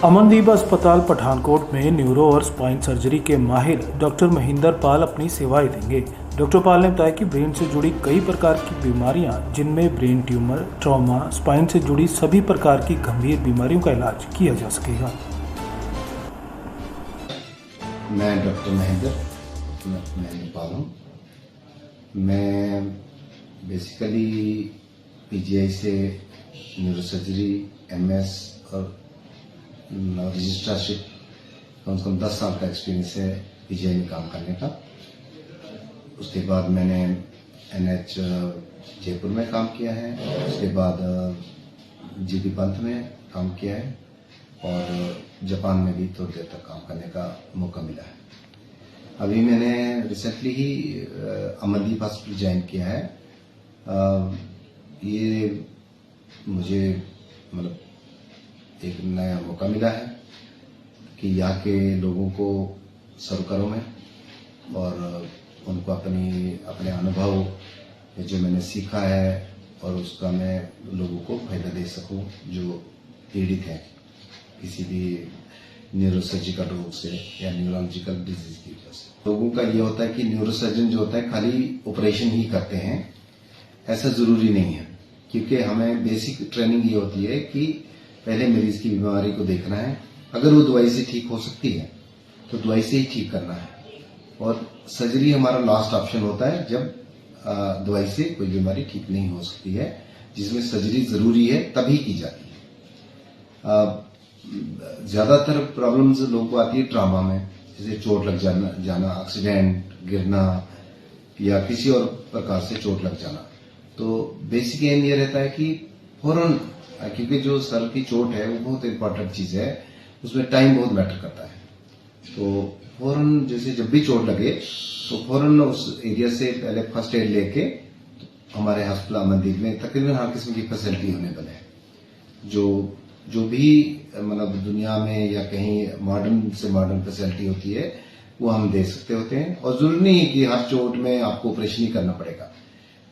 अमनदीप अस्पताल पठानकोट में न्यूरो और स्पाइन सर्जरी के माहिर डॉक्टर महेंद्र पाल अपनी सेवाएं देंगे। डॉक्टर पाल ने बताया कि ब्रेन से जुड़ी कई प्रकार की बीमारियां, जिनमें ब्रेन ट्यूमर, ट्रॉमा, स्पाइन से जुड़ी सभी प्रकार की गंभीर बीमारियों का इलाज किया जा सकेगा। मैं डॉक्टर महेंद्र पाल हूँ। मैं बेसिकली पीजीआई से न्यूरो सर्जरी, एमएस और रजिस्ट्रारशिप कम से कम 10 साल का एक्सपीरियंस है पीजीआई में काम करने का। उसके बाद मैंने एनएच जयपुर में काम किया है, उसके बाद जीबी पंत में काम किया है और जापान में भी थोड़ी देर तक काम करने का मौका मिला है। अभी मैंने रिसेंटली ही अमनदीप हॉस्पिटल ज्वाइन किया है। ये मुझे मतलब एक नया मौका मिला है कि यहाँ के लोगों को सर्व करूँ मैं और उनको अपने अनुभव जो मैंने सीखा है और उसका मैं लोगों को फायदा दे सकूं जो पीड़ित हैं किसी भी न्यूरोसर्जिकल रोग से या न्यूरोलॉजिकल डिजीज की वजह से। लोगों का ये होता है कि न्यूरोसर्जन जो होता है खाली ऑपरेशन ही करते हैं, ऐसा जरूरी नहीं है, क्योंकि हमें बेसिक ट्रेनिंग ये होती है कि पहले मरीज की बीमारी को देखना है। अगर वो दवाई से ठीक हो सकती है तो दवाई से ही ठीक करना है और सर्जरी हमारा लास्ट ऑप्शन होता है जब दवाई से कोई बीमारी ठीक नहीं हो सकती है, जिसमें सर्जरी जरूरी है तभी की जाती है। ज्यादातर प्रॉब्लम्स लोगों को आती है ट्रॉमा में, जैसे चोट लग जाना, एक्सीडेंट, गिरना या किसी और प्रकार से चोट लग जाना। तो बेसिक एम ये रहता है कि फौरन, क्योंकि जो सर की चोट है वो बहुत इंपॉर्टेंट चीज है, उसमें टाइम बहुत मैटर करता है। तो फौरन जैसे जब भी चोट लगे तो फौरन उस एरिया से पहले फर्स्ट एड लेके हमारे हॉस्पिटल अमनदीप में तकरीबन हर किस्म की फैसिलिटी अवेलेबल है। जो भी मतलब दुनिया में या कहीं मॉडर्न से मॉडर्न फैसिलिटी होती है वो हम दे सकते होते हैं और जरूरी नहीं है कि हर चोट में आपको ऑपरेशन ही करना पड़ेगा।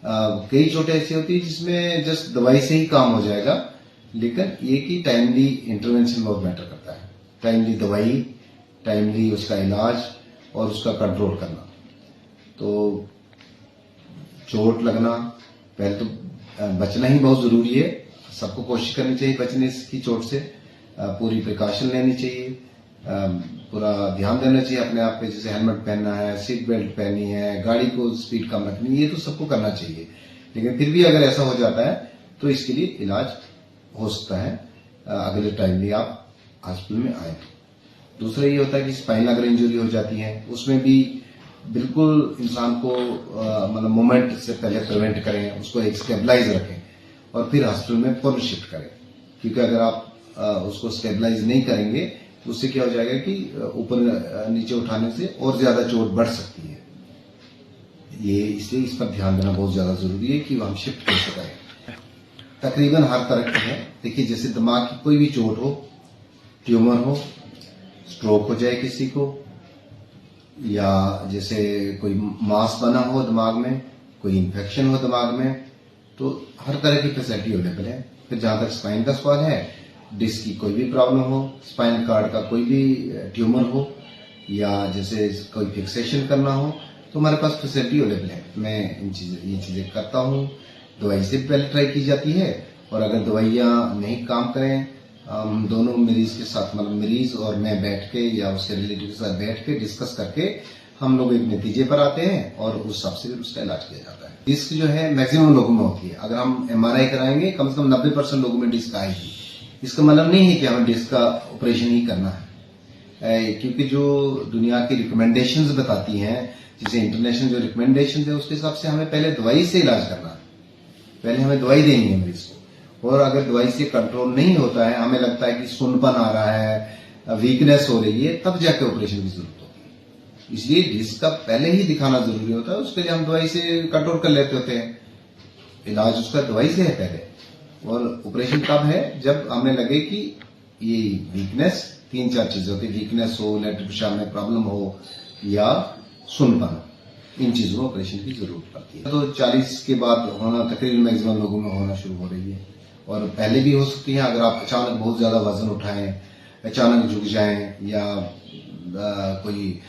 कई चोटें ऐसी होती है जिसमें जस्ट दवाई से ही काम हो जाएगा, लेकिन ये कि टाइमली इंटरवेंशन बहुत मैटर करता है। टाइमली दवाई, टाइमली उसका इलाज और उसका कंट्रोल करना। तो चोट लगना पहले तो बचना ही बहुत जरूरी है। सबको कोशिश करनी चाहिए बचने की चोट से, पूरी प्रिकॉशन लेनी चाहिए, पूरा ध्यान देना चाहिए अपने आप पे, जैसे हेलमेट पहनना है, सीट बेल्ट पहननी है, गाड़ी को स्पीड कम रखनी है, ये तो सबको करना चाहिए। लेकिन फिर भी अगर ऐसा हो जाता है तो इसके लिए इलाज हो सकता है अगले टाइमली आप हॉस्पिटल में आए। दूसरा ये होता है कि स्पाइन अगर इंजरी हो जाती है उसमें भी बिल्कुल इंसान को मतलब मूवमेंट से पहले प्रिवेंट करें, उसको एक स्टेबलाइज रखें और फिर हॉस्पिटल में फौरन शिफ्ट करें, क्योंकि अगर आप उसको स्टेबलाइज नहीं करेंगे तो उससे क्या हो जाएगा कि ऊपर नीचे उठाने से और ज्यादा चोट बढ़ सकती है। ये इसलिए इस पर ध्यान देना बहुत ज्यादा जरूरी है कि हम शिफ्ट कैसे करें। तकरीबन हर तरह की है। देखिए, जैसे दिमाग की कोई भी चोट हो, ट्यूमर हो, स्ट्रोक हो जाए किसी को, या जैसे कोई मास बना हो दिमाग में, कोई इन्फेक्शन हो दिमाग में, तो हर तरह की फैसिलिटी अवेलेबल है। फिर जहां तक स्पाइन का सवाल है, डिस्क की कोई भी प्रॉब्लम हो, स्पाइन कार्ड का कोई भी ट्यूमर हो, या जैसे कोई फिक्सेशन करना हो, तो हमारे पास फैसिलिटी अवेलेबल है। मैं ये चीजें करता हूँ। दवाई से पहले ट्राई की जाती है और अगर दवाइयाँ नहीं काम करें, हम दोनों मरीज के साथ, मतलब मरीज और मैं बैठ के या उसके रिलेटिव के साथ बैठ के डिस्कस करके हम लोग एक नतीजे पर आते हैं और उस हिसाब से फिर उसका इलाज किया जाता है। डिस्क जो है मैक्सिमम लोगों में होती है। अगर हम एमआरआई कराएंगे कम से कम 90% लोगों में डिस्क आएगी। इसका मतलब नहीं है कि हमें डिस्क का ऑपरेशन ही करना है, क्योंकि जो दुनिया की रिकमेंडेशंस बताती हैं, जैसे इंटरनेशनल जो रिकमेंडेशन है उसके हिसाब से हमें पहले दवाई से इलाज करना है। पहले हमें दवाई देनी है मरीज को, और अगर दवाई से कंट्रोल नहीं होता है, हमें लगता है कि सुनपन आ रहा है, वीकनेस हो रही है, तब जाके ऑपरेशन की जरूरत होती है। इसलिए डिस्क का पहले ही दिखाना जरूरी होता है। उसके लिए हम दवाई से कंट्रोल कर लेते होते हैं। इलाज उसका दवाई से है पहले, और ऑपरेशन तब है जब हमें लगे कि ये वीकनेस, 3-4 चीजें होती है, वीकनेस हो, लेटर पेशाब में प्रॉब्लम हो या सुनपन, इन चीजों में ऑपरेशन की जरूरत पड़ती है। तो 40 के बाद होना तकरीबन मैक्सिमम लोगों में होना शुरू हो रही है, और पहले भी हो सकती है। अगर आप अचानक बहुत ज्यादा वजन उठाएं अचानक झुक जाएं या कोई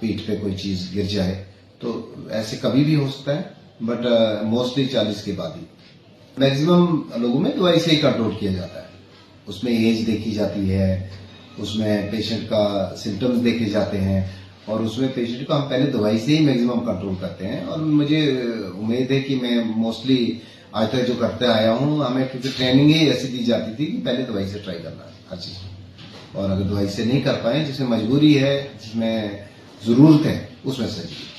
पीठ पे कोई चीज गिर जाए, तो ऐसे कभी भी हो सकता है, बट मोस्टली 40 के बाद ही। मैक्सिमम लोगों में दवाई से ही कंट्रोल किया जाता है। उसमें एज देखी जाती है, उसमें पेशेंट का सिम्टम्स देखे जाते हैं, और उसमें पेशेंट को हम पहले दवाई से ही मैक्सिमम कंट्रोल करते हैं। और मुझे उम्मीद है कि मैं मोस्टली आज तक जो करते आया हूँ, हमें क्योंकि ट्रेनिंग ही ऐसी दी जाती थी कि पहले दवाई से ट्राई करना है हर चीज, और अगर दवाई से नहीं कर पाए, जिसमें मजबूरी है, जिसमें जरूरत है, उसमें सर्जरी।